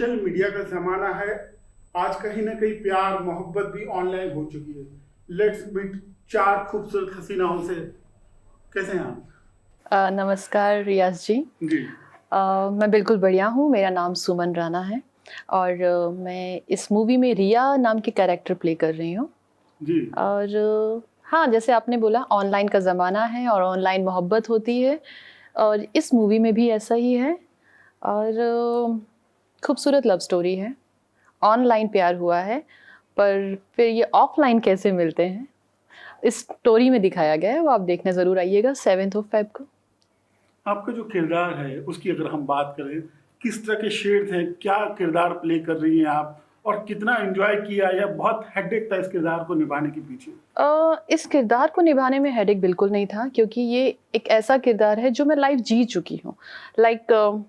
Social media का ज़माना है। आज कहीं ना कहीं प्यार मोहब्बत भी ऑनलाइन हो चुकी है। लेट्स मीट चार खूबसूरत हसीनाओं से। कैसे हैं आप? नमस्कार रियाज जी। जी। मैं बिल्कुल बढ़िया हूँ। मेरा नाम सुमन राणा है और मैं इस मूवी में रिया नाम के कैरेक्टर प्ले कर रही हूँ। जी। और हाँ, जैसे आपने बोला ऑनलाइन का ज़माना है और ऑनलाइन मोहब्बत होती है और इस मूवी में भी ऐसा ही है। और खूबसूरत लव स्टोरी है। ऑनलाइन प्यार हुआ है, पर फिर ये ऑफलाइन कैसे मिलते हैं, इस स्टोरी में दिखाया गया है। वो आप देखने ज़रूर आइएगा 7 फ़रवरी को। आपका जो किरदार है उसकी अगर हम बात करें, किस तरह के शेड्स हैं, क्या किरदार प्ले कर रही हैं आप, और कितना एंजॉय किया या बहुत हेडेक था इस किरदार को निभाने के पीछे? इस किरदार को निभाने में हेडेक बिल्कुल नहीं था, क्योंकि ये एक ऐसा किरदार है जो मैं लाइफ जी चुकी हूँ। लाइक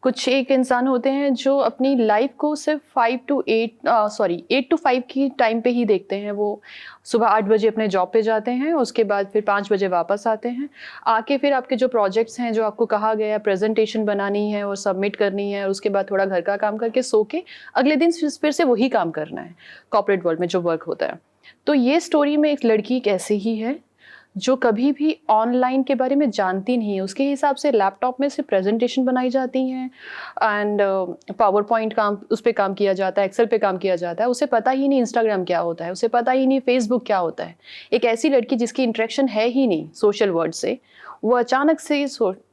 कुछ एक इंसान होते हैं जो अपनी लाइफ को सिर्फ 8 to 5 की टाइम पे ही देखते हैं। वो सुबह 8 बजे अपने जॉब पे जाते हैं, उसके बाद फिर 5 बजे वापस आते हैं। आके फिर आपके जो प्रोजेक्ट्स हैं, जो आपको कहा गया है प्रेजेंटेशन बनानी है और सबमिट करनी है, और उसके बाद थोड़ा घर का काम करके सो के अगले दिन फिर से वही काम करना है, कॉर्पोरेट वर्ल्ड में जो वर्क होता है। तो ये स्टोरी में एक लड़की एक ऐसी ही है जो कभी भी ऑनलाइन के बारे में जानती नहीं है। उसके हिसाब से लैपटॉप में सिर्फ प्रेजेंटेशन बनाई जाती हैं एंड पावर पॉइंट काम उस पे काम किया जाता है, एक्सेल पे काम किया जाता है। उसे पता ही नहीं इंस्टाग्राम क्या होता है, उसे पता ही नहीं फेसबुक क्या होता है। एक ऐसी लड़की जिसकी इंटरेक्शन है ही नहीं सोशल वर्ल्ड से, वो अचानक से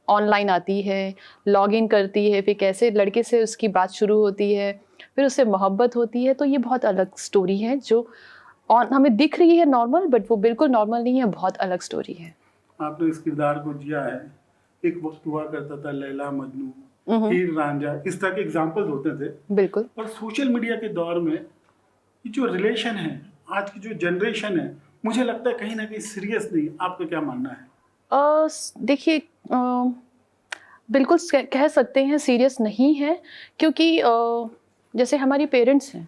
ऑनलाइन आती है, लॉग इन करती है, फिर कैसे लड़के से उसकी बात शुरू होती है, फिर उससे मोहब्बत होती है। तो ये बहुत अलग स्टोरी है जो हमें दिख रही है नॉर्मल, बट वो बिल्कुल नॉर्मल नहीं है, बहुत अलग स्टोरी है। आपने इस किरदार को जिया है। एक वक्त हुआ करता था लैला मजनू, हीर रांझा, इस तरह के एग्जाम्पल्स होते थे। बिल्कुल। और सोशल मीडिया के दौर में ये जो रिलेशन है, आज की जो जनरेशन है, मुझे लगता है कहीं ना कहीं सीरियस नहीं। आपका क्या मानना है? देखिए, बिल्कुल कह सकते हैं सीरियस नहीं है, क्योंकि जैसे हमारी पेरेंट्स हैं,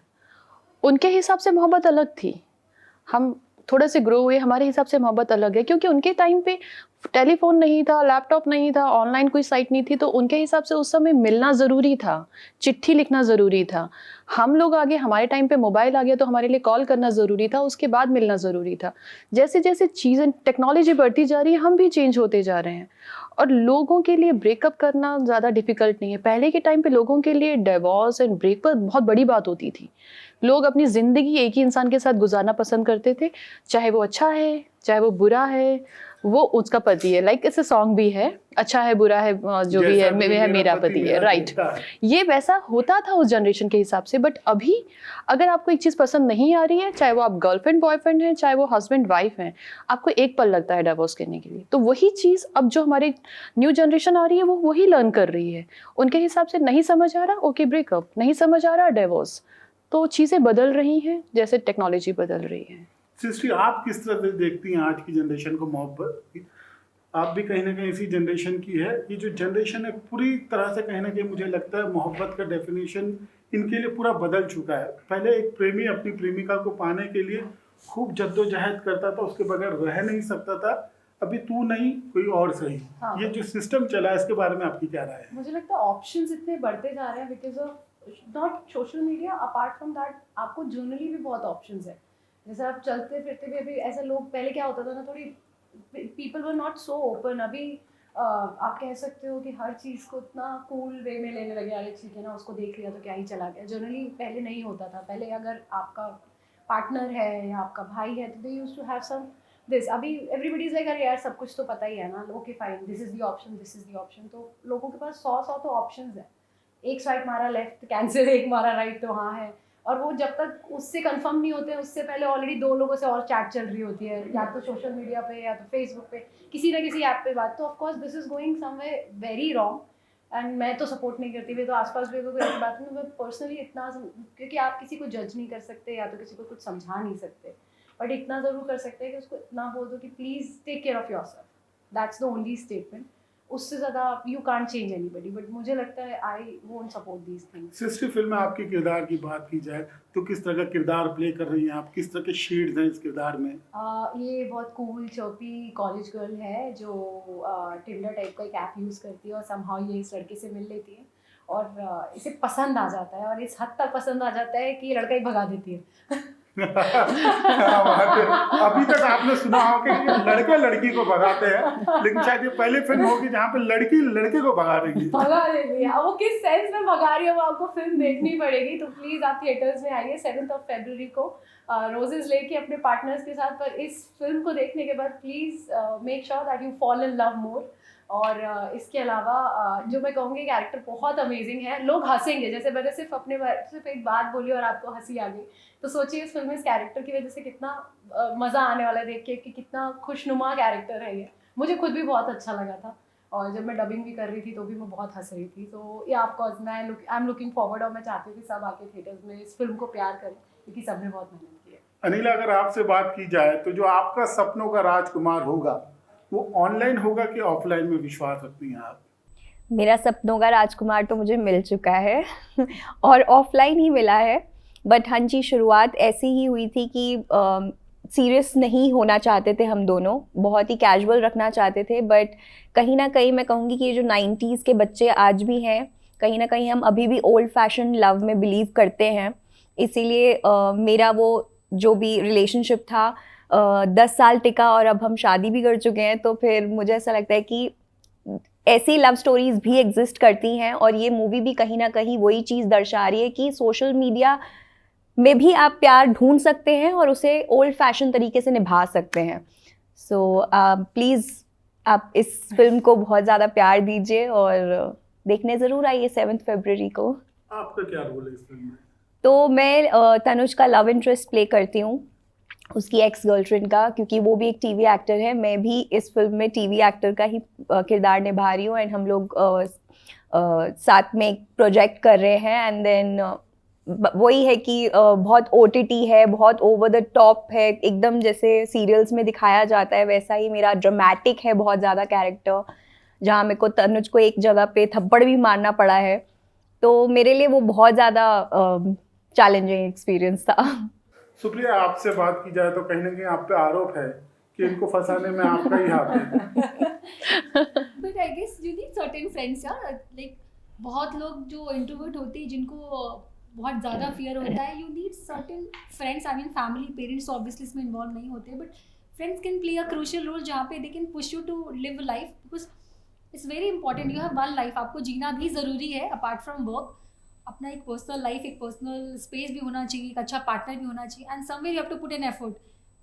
उनके हिसाब से मोहब्बत अलग थी। हम थोड़े से ग्रो हुए, हमारे हिसाब से मोहब्बत अलग है, क्योंकि उनके टाइम पे टेलीफोन नहीं था, लैपटॉप नहीं था, ऑनलाइन कोई साइट नहीं थी। तो उनके हिसाब से उस समय मिलना ज़रूरी था, चिट्ठी लिखना ज़रूरी था। हम लोग आगे, हमारे टाइम पे मोबाइल आ गया तो हमारे लिए कॉल करना ज़रूरी था, उसके बाद मिलना ज़रूरी था। जैसे जैसे चीज़ें, टेक्नोलॉजी बढ़ती जा रही है, हम भी चेंज होते जा रहे हैं। और लोगों के लिए ब्रेकअप करना ज़्यादा डिफ़िकल्ट नहीं है। पहले के टाइम पे लोगों के लिए डिवोर्स एंड ब्रेकअप बहुत बड़ी बात होती थी। लोग अपनी ज़िंदगी एक ही इंसान के साथ गुजारना पसंद करते थे, चाहे वो अच्छा है, चाहे वो बुरा है, वो उसका पति है। लाइक ऐसे सॉन्ग भी है, अच्छा है बुरा है, जो भी है, मेरा पति है, राइट। ये वैसा होता था उस जनरेशन के हिसाब से। बट अभी अगर आपको एक चीज़ पसंद नहीं आ रही है, चाहे वो आप गर्लफ्रेंड बॉयफ्रेंड हैं, चाहे वो हस्बैंड वाइफ हैं, आपको एक पल लगता है डाइवोर्स करने के लिए। तो वही चीज़ अब जो हमारी न्यू जनरेशन आ रही है, वो वही लर्न कर रही है। उनके हिसाब से नहीं समझ आ रहा, ओके ब्रेकअप, नहीं समझ आ रहा, डिवोर्स। तो चीज़ें बदल रही हैं जैसे टेक्नोलॉजी बदल रही है। सिस्टर, आप किस तरह से देखती हैं आज की जनरेशन को, मोहब्बत की? आप भी कहीं ना कहीं इसी जनरेशन की है। ये जो जनरेशन है पूरी तरह से कहीं ना कहीं मुझे लगता है मोहब्बत का डेफिनेशन इनके लिए पूरा बदल चुका है। पहले एक प्रेमी अपनी प्रेमिका को पाने के लिए खूब जद्दोजहद करता था, उसके बगैर रह नहीं सकता था। अभी तू नहीं कोई और सही। हाँ। ये जो सिस्टम चला है, इसके बारे में आपकी क्या राय है? मुझे लगता है ऑप्शंस इतने बढ़ते जा रहे हैं because of not social media, apart from that आपको जर्नली भी बहुत ऑप्शंस है। जैसे आप चलते फिरते भी, अभी ऐसे लोग, पहले क्या होता था ना, थोड़ी people were not so open. अभी आप कह सकते हो कि हर चीज़ को इतना कूल वे में लेने लगे, अरे ठीक है ना, उसको देख लिया तो क्या ही चला गया। जनरली पहले नहीं होता था। पहले अगर आपका पार्टनर है या आपका भाई है तो they used to have some this. अभी एवरीबडी इज लाइक अरे यार सब कुछ तो पता ही है ना, okay fine, this is the option, this is the option. तो लोगों के पास 100 तो ऑप्शंस है। एक स्वाइप मारा लेफ्ट कैंसिल, एक मारा राइट तो हाँ है। और वो जब तक उससे कंफर्म नहीं होते, उससे पहले ऑलरेडी 2 लोगों से और चैट चल रही होती है, या तो सोशल मीडिया पे या तो फेसबुक पे, किसी ना किसी ऐप पे बात। तो of course this is going somewhere very wrong. And मैं तो सपोर्ट नहीं करती। मैं तो आसपास भी कोई ऐसी बात नहीं, मैं पर्सनली इतना, क्योंकि आप किसी को जज नहीं कर सकते या तो किसी को कुछ समझा नहीं सकते, बट इतना ज़रूर कर सकते हैं कि उसको इतना बोल दो कि please take care of yourself. That's the only statement. उससे ज़्यादा you can't change anybody. But मुझे लगता है I won't support these things. Sister, film में आपके किरदार की बात की जाए तो किस तरह का किरदार प्ले कर रही हैं आप? किस तरह के शेड्स हैं इस किरदार में? ये बहुत कूल चर्पी कॉलेज गर्ल है जो टिंडर टाइप का एक ऐप यूज़ करती है और समहाउ ये इस लड़के से मिल लेती है। और इसे पसंद आ जाता है, और इस हद तक पसंद आ जाता है कि लड़का ही भगा देती है। क्या बात है। अभी तक आपने सुना होगा कि लड़का लड़की को भगाते हैं, लेकिन शायद ये पहली फिल्म होगी जहाँ पे लड़की लड़के को भगा रही है। भगा देती है। अब वो किस सेंस में भगा रही है वो आपको फिल्म देखनी पड़ेगी। तो प्लीज आप थिएटर्स में आइए 7 फरवरी को रोजेस लेके अपने पार्टनर्स के साथ। पर इस फिल्म को देखने के बाद please make sure that you fall in love more. और इसके अलावा जो मैं कहूँगी कैरेक्टर बहुत अमेजिंग है। लोग हंसेंगे, जैसे मैंने सिर्फ एक बात बोली और आपको हंसी आ गई, तो सोचिए इस फिल्म में इस कैरेक्टर की वजह से कितना मज़ा आने वाला है देख के कि कितना खुशनुमा कैरेक्टर है ये। मुझे खुद भी बहुत अच्छा लगा था, और जब मैं डबिंग भी कर रही थी तो भी मैं बहुत हंस रही थी। तो ये of course I am looking forward, और मैं चाहती हूँ कि सब आके थिएटर्स में इस फिल्म को प्यार करें, क्योंकि सबने बहुत मेहनत की है। अनिला, अगर आपसे बात की जाए तो जो आपका सपनों का राजकुमार होगा वो ऑनलाइन होगा कि ऑफलाइन में विश्वास रखती हैं आप? मेरा सपनों का राजकुमार तो मुझे मिल चुका है और ऑफलाइन ही मिला है। बट हाँ जी, शुरुआत ऐसी ही हुई थी कि सीरियस नहीं होना चाहते थे हम दोनों, बहुत ही कैजुअल रखना चाहते थे। बट कहीं ना कहीं मैं कहूँगी कि ये जो 90s के बच्चे आज भी हैं, कहीं ना कहीं हम अभी भी ओल्ड फैशन लव में बिलीव करते हैं। इसीलिए मेरा वो जो भी रिलेशनशिप था 10 साल टिका, और अब हम शादी भी कर चुके हैं। तो फिर मुझे ऐसा लगता है कि ऐसी लव स्टोरीज भी एग्जिस्ट करती हैं, और ये मूवी भी कहीं ना कहीं वही चीज़ दर्शा रही है कि सोशल मीडिया में भी आप प्यार ढूंढ सकते हैं और उसे ओल्ड फैशन तरीके से निभा सकते हैं। सो प्लीज़ आप इस फिल्म को बहुत ज़्यादा प्यार दीजिए और देखने ज़रूर आइए 7 फरवरी को। आपका क्या रोल है इस फिल्म में? तो मैं तनुज का लव इंटरेस्ट प्ले करती हूँ, उसकी एक्स गर्लफ्रेंड का, क्योंकि वो भी एक टीवी एक्टर है। मैं भी इस फिल्म में टीवी एक्टर का ही किरदार निभा रही हूँ, एंड हम लोग साथ में एक प्रोजेक्ट कर रहे हैं। एंड देन वही है कि बहुत OTT है, बहुत ओवर द टॉप है, एकदम जैसे सीरियल्स में दिखाया जाता है वैसा ही मेरा ड्रामेटिक है बहुत ज़्यादा कैरेक्टर, जहाँ मेरे को तनुज को एक जगह पे थप्पड़ भी मारना पड़ा है। तो मेरे लिए वो बहुत ज़्यादा चैलेंजिंग एक्सपीरियंस था। सुप्रिया, आपसे बात की जाए तो कहीं ना कहीं आप पे आरोप है कि इनको फंसाने में आपका ही हाथ है। But I guess you need certain friends, यार। Like बहुत लोग जो इंट्रोवर्ट होते हैं, जिनको बहुत ज़्यादा फियर होता है, you need certain friends. I mean family, parents obviously इसमें इन्वॉल्व नहीं होते, but friends can play a crucial role जहाँ पे they can push you to live a life, because it's very important. You have one life, आपको जीना भी ज़रूरी है apart from work। अपना एक पर्सनल लाइफ, एक पर्सनल स्पेस भी होना चाहिए, एक अच्छा पार्टनर भी होना चाहिए, and somewhere you have to put in effort.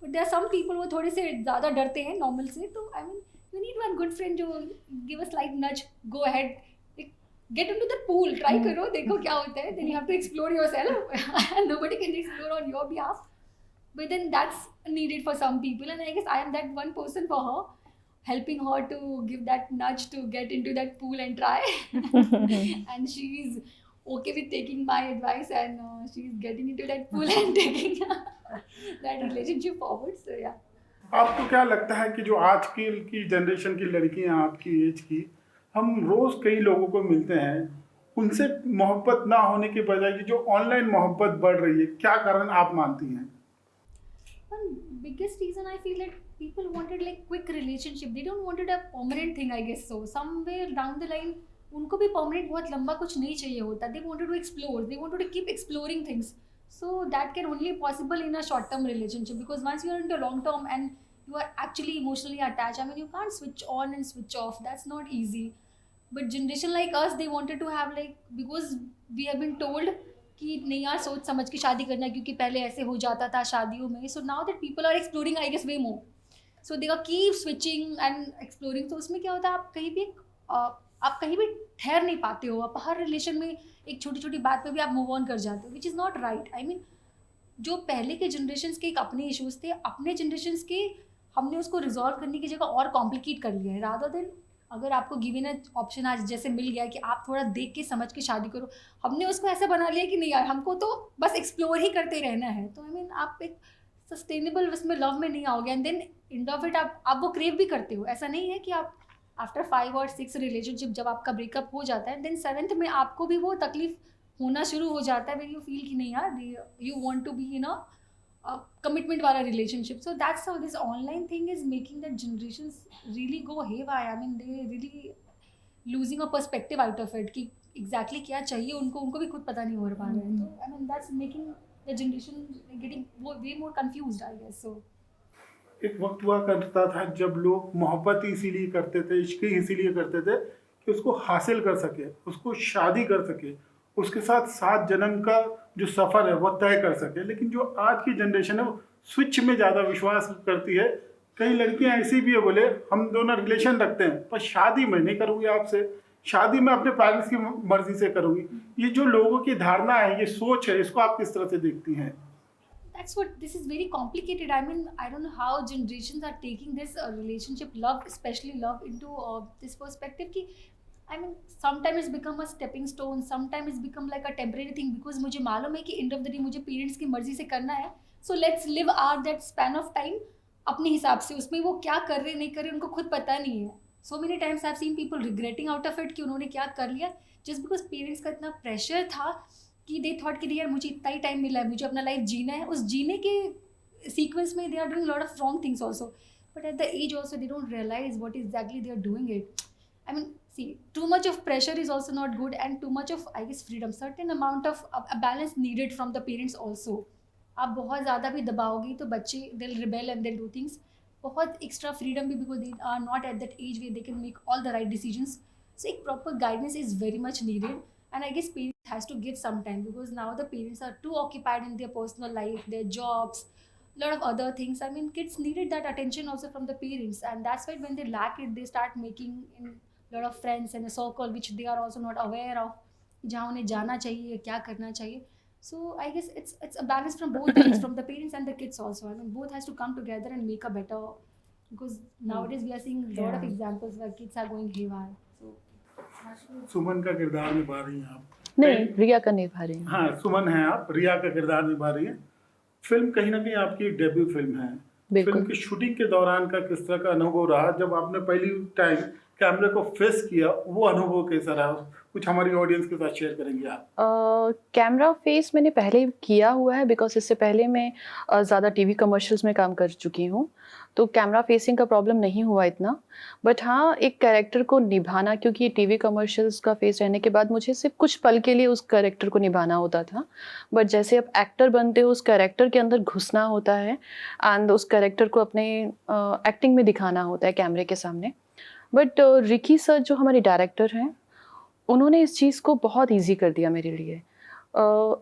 But there are some people वो थोड़े से ज़्यादा डरते हैं नॉर्मल से, तो I mean you need one good friend जो give a slight nudge, go ahead, get into the pool, try करो, देखो क्या होता है। Then you have to explore yourself, nobody can explore on your behalf, but then that's needed for some people, and I guess I am that one person for her, helping her to give that nudge to get into that pool and try. And she is okay with taking my advice, and she's getting into that pool and taking that relationship forward. So yeah. आपको क्या लगता है कि जो आज की generation की लड़कियां आपकी एज की, हम रोज कई लोगों को मिलते हैं, उनसे मोहब्बत ना होने के बजाय कि जो ऑनलाइन मोहब्बत बढ़ रही है, क्या कारण आप मानती हैं? One biggest reason I feel that people wanted like quick relationship. They don't wanted a permanent thing, I guess so. Somewhere down the line, उनको भी permanent बहुत लंबा कुछ नहीं चाहिए होता. They wanted to explore. They wanted to keep exploring things. So that can only possible in a short-term relationship, because once you are into long-term and you are actually emotionally attached, I mean you can't switch on and switch off. That's not easy. But generation like us, they wanted to have like, because we have been told कि नहीं यार सोच समझ के शादी करना, क्योंकि पहले ऐसे हो जाता था शादियों में. So now that people are exploring I guess way more, so they are keep switching and exploring. तो उसमें क्या होता है, आप कहीं भी ठहर नहीं पाते हो. आप हर रिलेशन में एक छोटी छोटी बात पे भी आप मूव ऑन कर जाते हो, which is not right. I mean जो पहले के जनरेशन के एक अपने इशूज़ थे, अपने जनरेशन के हमने उसको रिजॉल्व करने की जगह और कॉम्प्लिकेट कर लिया है. रादर देन अगर आपको गिवन ऑप्शन आज जैसे मिल गया कि आप थोड़ा देख के समझ के शादी करो, हमने उसको ऐसा बना लिया कि नहीं यार हमको तो बस एक्सप्लोर ही करते रहना है. तो आई मीन आप एक सस्टेनेबल उसमें लव में नहीं आओगे, and then in the it आप वो क्रेव भी करते हो. ऐसा नहीं है कि आप आफ्टर 5 और 6 रिलेशनशिप जब आपका ब्रेकअप हो जाता है, देन 7th में आपको भी वो तकलीफ होना शुरू हो जाता है, व्हेन यू फील कि नहीं यार you want to be in a commitment वाला relationship. So that's how this online thing is making that generations really go haywire. I mean they really losing a perspective out of it कि exactly क्या चाहिए उनको, उनको भी खुद पता नहीं हो पा रहा है. तो I mean that's making the generation getting way more confused I guess. So एक वक्त हुआ करता था जब लोग मोहब्बत इसीलिए करते थे, इश्क इसीलिए करते थे कि उसको हासिल कर सके, उसको शादी कर सके, उसके साथ 7 जन्म का जो सफ़र है वो तय कर सके. लेकिन जो आज की जनरेशन है वो स्विच में ज़्यादा विश्वास करती है. कई लड़कियां ऐसी भी है, बोले हम दोनों रिलेशन रखते हैं पर शादी मैं नहीं करूँगी आपसे, शादी मैं अपने पेरेंट्स की मर्जी से करूँगी. ये जो लोगों की धारणा है, ये सोच है, इसको आप किस तरह से देखती हैं? that's what this is very complicated. I mean, I don't know how generations are taking this relationship love, especially love, into this perspective ki I mean sometimes it's become a stepping stone, sometimes it's become like a temporary thing because मुझे मालूम है कि end of the day मुझे parents की मर्जी से करना है. So let's live our that span of time अपने हिसाब से. उसमें वो क्या कर रहे नहीं कर रहे उनको खुद पता नहीं है. So many times I've seen people regretting out of it कि उन्होंने क्या कर लिया just because parents का इतना pressure था कि दे थॉट कि यार मुझे इतना ही टाइम मिला है, मुझे अपना लाइफ जीना है. उस जीने के सीक्वेंस में they are doing lot of wrong things also, but at the age also they don't realise what exactly they are doing it. I mean see too much of pressure is also not good and too much of I guess freedom, certain amount of balance needed from the parents also. आप बहुत ज़्यादा भी दबाओगी तो बच्चे दिल rebel and दिल do things. बहुत एक्स्ट्रा फ्रीडम भी because they are not at that age where they can make all the right decisions. So एक proper guidance is very much needed. And I guess parents has to give some time because now the parents are too occupied in their personal life, their jobs, lot of other things. I mean, kids needed that attention also from the parents, and that's why when they lack it, they start making in lot of friends and a circle which they are also not aware of. जहाँ उन्हें जाना चाहिए, क्या करना चाहिए. So I guess it's a balance from both ends, from the parents and the kids also. I mean, both has to come together and make a better. Because nowadays we are seeing a lot of examples where kids are going haywire. So. सुमन का किरदार निभा रही हैं आप? नहीं, रिया का निभा रही हैं. हाँ, सुमन है आप, रिया का किरदार निभा रही हैं. फिल्म कहीं ना कहीं आपकी डेब्यू फिल्म है. बिल्कुल. फिल्म की शूटिंग के दौरान का किस तरह का अनुभव रहा जब आपने पहली टाइम कैमरे को फेस किया, वो अनुभव कैसा रहा? कुछ हमारी ऑडियंस के साथ शेयर करेंगे आप? कैमरा फेस मैंने पहले किया हुआ है बिकॉज इससे पहले मैं ज़्यादा टीवी कमर्शियल्स में काम कर चुकी हूँ, तो कैमरा फेसिंग का प्रॉब्लम नहीं हुआ इतना. बट हाँ, एक कैरेक्टर को निभाना, क्योंकि टीवी कमर्शियल्स का फेस रहने के बाद मुझे सिर्फ कुछ पल के लिए उस कैरेक्टर को निभाना होता था. बट जैसे आप एक्टर बनते हो, उस कैरेक्टर के अंदर घुसना होता है एंड उस कैरेक्टर को अपने एक्टिंग में दिखाना होता है कैमरे के सामने. बट रिकी सर जो हमारे डायरेक्टर हैं, उन्होंने इस चीज़ को बहुत इजी कर दिया मेरे लिए.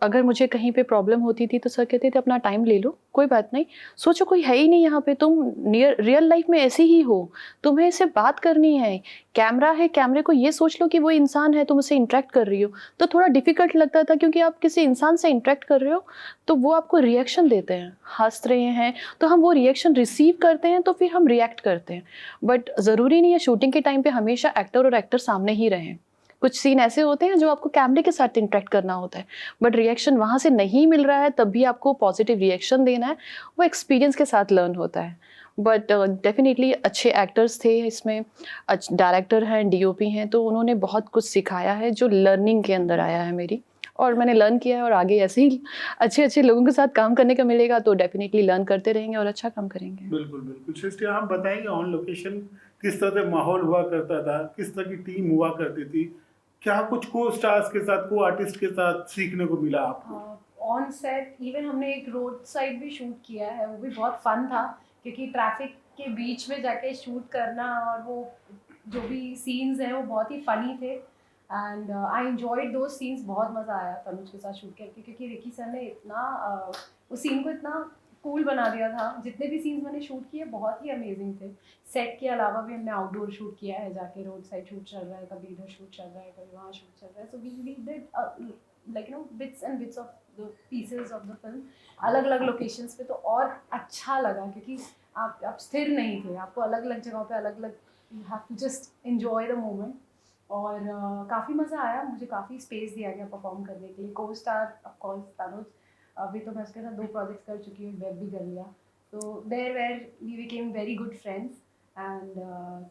अगर मुझे कहीं पे प्रॉब्लम होती थी तो सर कहते थे अपना टाइम ले लो, कोई बात नहीं, सोचो कोई है ही नहीं यहाँ पे, तुम रियल लाइफ में ऐसी ही हो, तुम्हें इससे बात करनी है, कैमरा है, कैमरे को ये सोच लो कि वो इंसान है, तुम उससे इंटरेक्ट कर रही हो. तो थोड़ा डिफिकल्ट लगता था क्योंकि आप किसी इंसान से इंटरेक्ट कर रहे हो तो वो आपको रिएक्शन देते हैं, हंस रहे हैं तो हम वो रिएक्शन रिसीव करते हैं, तो फिर हम रिएक्ट करते हैं. बट ज़रूरी नहीं है शूटिंग के टाइम पे हमेशा एक्टर और एक्टर सामने ही रहें. कुछ सीन ऐसे होते हैं जो आपको कैमरे के साथ इंटरेक्ट करना होता है, बट रिएक्शन वहाँ से नहीं मिल रहा है, तब भी आपको पॉजिटिव रिएक्शन देना है. वो एक्सपीरियंस के साथ लर्न होता है. बट डेफिनेटली अच्छे एक्टर्स थे इसमें, डायरेक्टर हैं, डीओपी हैं, तो उन्होंने बहुत कुछ सिखाया है जो लर्निंग के अंदर आया है मेरी, और मैंने लर्न किया है. और आगे ऐसे ही अच्छे अच्छे लोगों के साथ काम करने का मिलेगा तो डेफिनेटली लर्न करते रहेंगे और अच्छा काम करेंगे. बिल्कुल बिल्कुल. सृष्टि, आप बताएंगे ऑन लोकेशन किस तरह से माहौल हुआ करता था, किस तरह की टीम हुआ करती थी, क्या कुछ को स्टार्स के साथ, को आर्टिस्ट के साथ सीखने को मिला आपको? ऑन सेट इवन हमने एक रोड साइड भी शूट किया है, वो भी बहुत फन था क्योंकि ट्रैफिक के बीच में जाके शूट करना, और वो जो भी सीन्स हैं वो बहुत ही फनी थे. And I enjoyed those scenes. बहुत मज़ा आया तनुज के साथ शूट करके क्योंकि रिकी सर ने इतना उस सीन को इतना कूल बना दिया था. जितने भी सीन्स मैंने शूट किए बहुत ही अमेजिंग थे. सेट के अलावा भी हमने आउटडोर शूट किया है, जाके रोड साइड शूट चल रहा है, कभी इधर शूट चल रहा है, कभी वहाँ शूट चल रहा है. So we did like bits and bits of the pieces of the film अलग अलग लोकेशंस पे. तो और अच्छा लगा क्योंकि आप स्थिर नहीं थे, आपको अलग अलग जगहों पे अलग अलग, you have to just enjoy the moment. और काफ़ी मज़ा आया. मुझे काफ़ी स्पेस दिया गया परफॉर्म करने के लिए. को स्टार ऑफकोर्स तनुज, अभी तो मैं उसके साथ 2 प्रोजेक्ट्स कर चुकी हूँ, वेब भी कर लिया. तो there were we became very good friends. And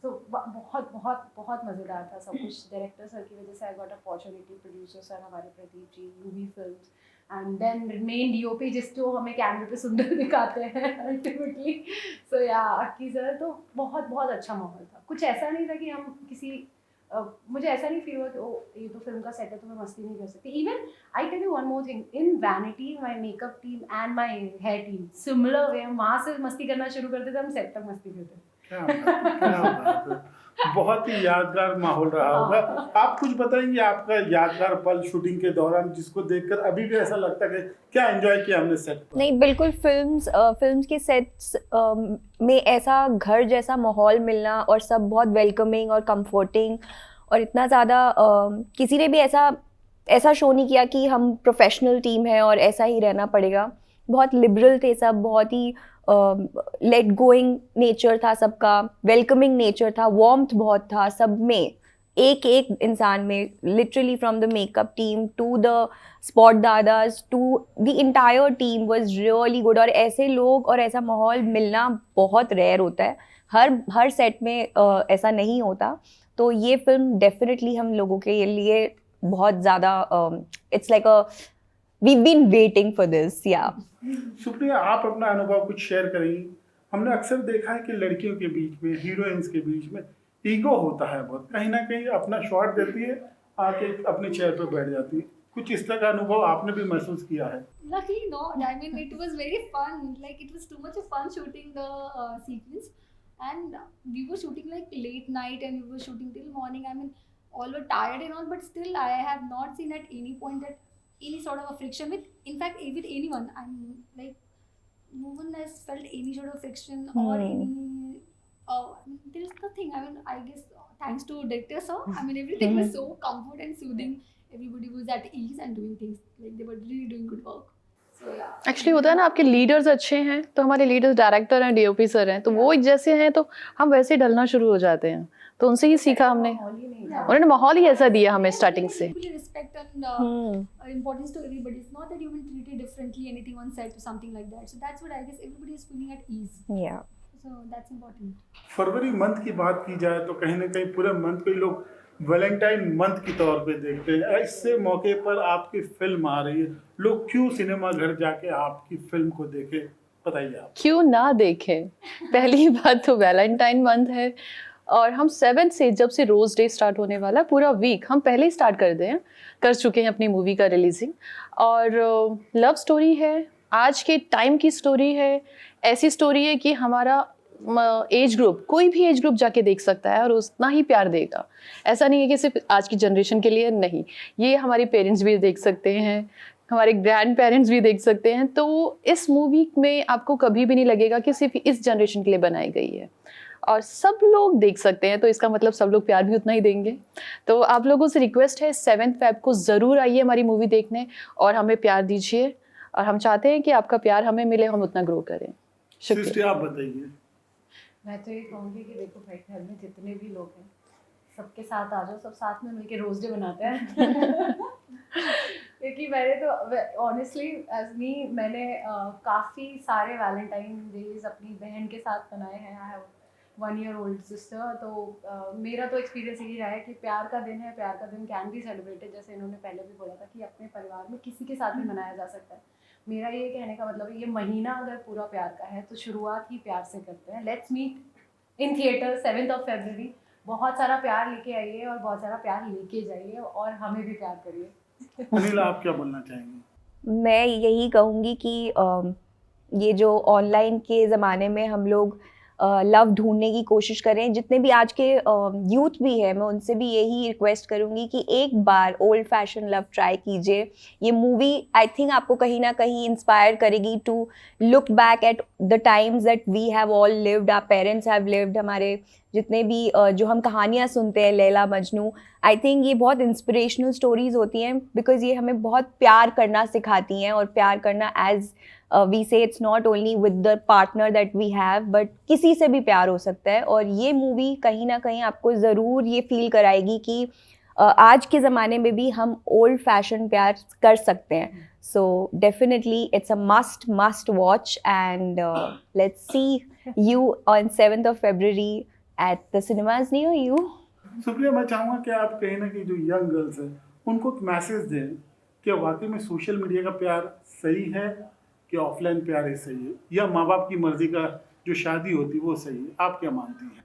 तो बहुत बहुत बहुत मज़ेदार था सब कुछ. डायरेक्टर सर की वजह से I got opportunity. Producer sir हमारे Pradeep ji, movie films, and then main DOP जिसको हमें कैमरे पे सुंदर दिखाते हैं अल्टीमेटली. सो या अक्की सर. तो बहुत बहुत अच्छा माहौल था. कुछ ऐसा नहीं था कि हम किसी मुझे ऐसा नहीं फील हुआ कि ओ ये तो फिल्म का सेट है तो मैं मस्ती नहीं कर सकती. Even I tell you one more thing, in vanity my makeup team and my hair team similar way, हम वहाँ से मस्ती करना शुरू करते थे, हम सेट तक मस्ती करते थे. क्या बात है. बहुत ही यादगार माहौल रहा होगा. आप कुछ बताएंगे आपका यादगार पल शूटिंग के दौरान जिसको देखकर अभी भी ऐसा लगता है कि क्या एंजॉय किया हमने सेट पर? नहीं, बिल्कुल फिल्म्स के सेट्स में ऐसा घर जैसा माहौल मिलना और सब बहुत वेलकमिंग और कंफर्टिंग, और इतना ज़्यादा किसी ने भी ऐसा शो नहीं किया कि हम प्रोफेशनल टीम है और ऐसा ही रहना पड़ेगा. बहुत लिबरल थे सब, बहुत ही लेट गोइंग नेचर था सबका, वेलकमिंग नेचर था, वार्मथ बहुत था सब में, एक एक इंसान में, literally from the makeup team to the spot दादाज to the entire team was really good. और ऐसे लोग और ऐसा माहौल मिलना बहुत रेयर होता है, हर सेट में ऐसा नहीं होता. तो ये फिल्म डेफिनेटली हम लोगों के लिए बहुत ज़्यादा it's like a we've been waiting for this. Yeah. Supriya, आप अपना अनुभव कुछ शेयर करेंगी. हमने अक्सर देखा है कि लड़कियों के बीच में, हीरोइंस के बीच में ईगो होता है बहुत, कहीं ना कहीं अपना शॉट देती है, आके अपने चेयर पे बैठ जाती है. कुछ इस तरह का अनुभव आपने भी महसूस किया है? Luckily not. I mean, it was very fun. Like it was too much of fun shooting the sequence, and we were shooting like late night, and we were shooting till morning. I mean, all were tired and all, but still, I have not seen at any point that any sort of a friction with, in fact, with anyone. I'm like, no one has felt any sort of friction or any. I mean, there is nothing. I mean, I guess thanks to director sir. I mean, everything was so comfort and soothing. Everybody was at ease and doing things like they were really doing good work. So yeah. Actually होता है ना, आपके leaders अच्छे हैं तो हमारे leaders director हैं, DOP sir हैं, तो वो जैसे हैं तो हम वैसे ढलना शुरू हो जाते हैं. तो उनसे ही सीखा हमने, उन्होंने माहौल ही ऐसा दिया हमें स्टार्टिंग से. Equally respect and importance to everybody. It's not that you've been treated differently, anything on set or something like that. So that's what I guess everybody is feeling at ease. Yeah. So that's important. February month की बात की जाए तो कहीं ना कहीं पूरे month को ही लोग वैलेंटाइन मंथ के तौर पे देखते हैं. ऐसे मौके पर आपकी फिल्म आ रही है, लोग क्यों सिनेमा घर जाके आपकी फिल्म को देखें, बताइए आप. क्यों ना देखें. पहली बात तो वैलेंटाइन मंथ है, और हम 7 से जब से रोज डे स्टार्ट होने वाला, पूरा वीक हम पहले ही स्टार्ट कर चुके हैं अपनी मूवी का रिलीजिंग. और लव स्टोरी है, आज के टाइम की स्टोरी है, ऐसी स्टोरी है कि हमारा एज ग्रुप, कोई भी एज ग्रुप जाके देख सकता है और उतना ही प्यार देगा. ऐसा नहीं है कि सिर्फ आज की जनरेशन के लिए, नहीं, ये हमारे पेरेंट्स भी देख सकते हैं, हमारे ग्रैंड पेरेंट्स भी देख सकते हैं. तो इस मूवी में आपको कभी भी नहीं लगेगा कि सिर्फ इस जनरेशन के लिए बनाई गई है, और सब लोग देख सकते हैं. तो इसका मतलब सब लोग प्यार भी उतना ही देंगे. तो आप लोगों से रिक्वेस्ट है, 7 फेब को ज़रूर आइए हमारी मूवी देखने और हमें प्यार दीजिए, और हम चाहते हैं कि आपका प्यार हमें मिले, हम उतना ग्रो करें. शुक्रिया. आप बताइए. मैं तो ये कहूँगी कि देखो भाई, घर में जितने भी लोग हैं सबके साथ आ जाओ, सब साथ में मिलके रोज डे बनाते हैं. क्योंकि मैंने तो ऑनेस्टली एज मी, मैंने काफ़ी सारे वैलेंटाइन डेज अपनी बहन के साथ बनाए हैं. I have 1 year old sister. तो मेरा तो एक्सपीरियंस यही रहा है कि प्यार का दिन है, प्यार का दिन कैन बी सेलिब्रेटेड, जैसे इन्होंने पहले भी बोला था कि अपने परिवार में किसी के साथ भी मनाया जा सकता है. मेरा ये कहने का मतलब है, ये महीना अगर पूरा प्यार का है तो शुरुआत ही प्यार से करते हैं. Let's meet in theatre 7th of February. बहुत सारा प्यार लेके आइए और बहुत सारा प्यार लेके जाइए, और हमें भी प्यार करिए. अनिल, आप क्या बोलना चाहेंगे? मैं यही कहूँगी कि ये जो ऑनलाइन के ज़माने में हम लोग लव ढूंढने की कोशिश करें, जितने भी आज के यूथ भी है, मैं उनसे भी यही रिक्वेस्ट करूँगी कि एक बार ओल्ड फैशन लव ट्राई कीजिए. ये मूवी आई थिंक आपको कहीं ना कहीं इंस्पायर करेगी to look back at the times that we have all lived, our parents have lived. हमारे जितने भी जो हम कहानियाँ सुनते हैं, लैला मजनू, आई थिंक ये बहुत इंस्पिरेशनल स्टोरीज होती हैं, बिकॉज ये हमें बहुत प्यार करना सिखाती हैं. और प्यार करना as we say it's not only with the partner that we have, but किसी से भी प्यार हो सकता है. और ये मूवी कहीं ना कहीं आपको ज़रूर ये फील कराएगी कि आज के ज़माने में भी हम ओल्ड फैशन प्यार कर सकते हैं. So definitely it's a must watch, and let's see you on 7th of February at the cinemas near you. Supriya, मैं चाहूँगा कि आप कहीं ना कहीं जो यंग गर्ल्स हैं उनको एक मैसेज दें कि वाकई में सोशल मीडिया का प्यार सही है कि ऑफलाइन प्यार ही सही है, या माँ बाप की मर्जी का जो शादी होती है वो सही है. आप क्या मानती हैं?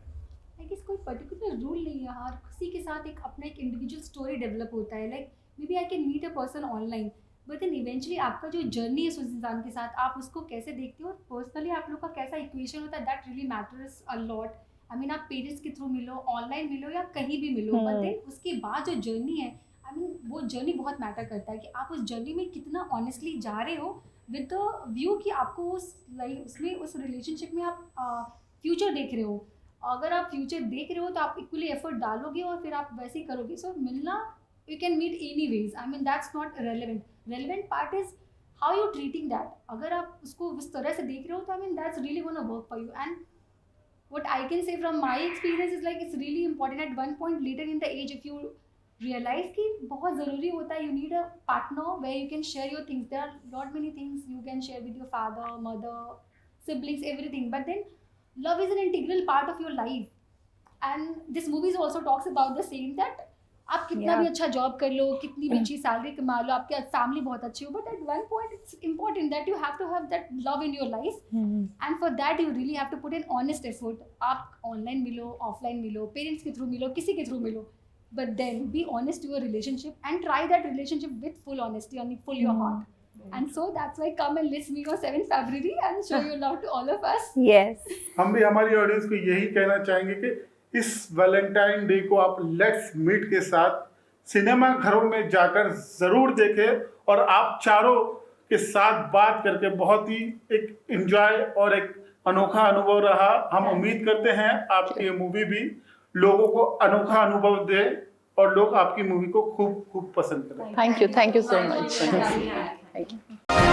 I आई गेस कोई पर्टिकुलर रूल नहीं है, हर किसी के साथ एक अपना एक इंडिविजुअल स्टोरी डेवलप होता है. Like maybe I can meet a person online, but then eventually आपका जो जर्नी है उस इंसान के साथ, आप उसको कैसे देखते हो, पर्सनली आप लोग का कैसा इक्वेशन होता है, that really matters a lot. I mean आप पेरेंट्स के थ्रू मिलो, ऑनलाइन मिलो या कहीं भी मिलो, बट देन उसके बाद जो जर्नी है, आई मीन वो जर्नी बहुत मैटर करता है कि आप उस जर्नी में कितना ऑनेस्टली जा रहे हो विद द व्यू कि आपको उस लाइफ उसमें उस रिलेशनशिप में आप फ्यूचर देख रहे हो. अगर आप फ्यूचर देख रहे हो तो आप इक्वली एफर्ट डालोगे और फिर आप वैसे ही करोगे. सो मिलना you can meet anyways. I mean that's not relevant. Relevant part is how you treating that. अगर आप उसको उस तरह से देख रहे हो तो I mean that's really gonna work for you. And what I can say from my experience is like it's really important at one point later in the age if you realize कि बहुत ज़रूरी होता है, you need a partner where you can share your things. There are lot many things you can share with your father, mother, siblings, everything. But then love is an integral part of your life. And this movie also talks about the same that आप कितना भी अच्छा job कर लो, कितनी भी अच्छी salary कमा लो, आपके फैमिली बहुत अच्छी हो, but at one point it's important that you have to have that love in your life, and for that you really have to put in honest effort. आप ऑनलाइन मिलो, ऑफलाइन मिलो, parents के through मिलो, किसी के through मिलो, but then be honest to your relationship and try that relationship with full honesty and full your heart. And so that's why come and let's meet on 7th February and show your love to all of us. Yes. हम भी हमारी audience को यही कहना चाहेंगे कि इस Valentine day को आप लेट्स मीट के साथ सिनेमा घरों में जाकर ज़रूर देखें और आप चारों के साथ बात करके बहुत ही एक एंजॉय और एक अनोखा अनुभव रहा. हम उम्मीद करते हैं आपकी ये मूवी भी लोगों को अनोखा अनुभव दे और लोग आपकी मूवी को खूब खूब पसंद करें. Thank you so much. Thank you.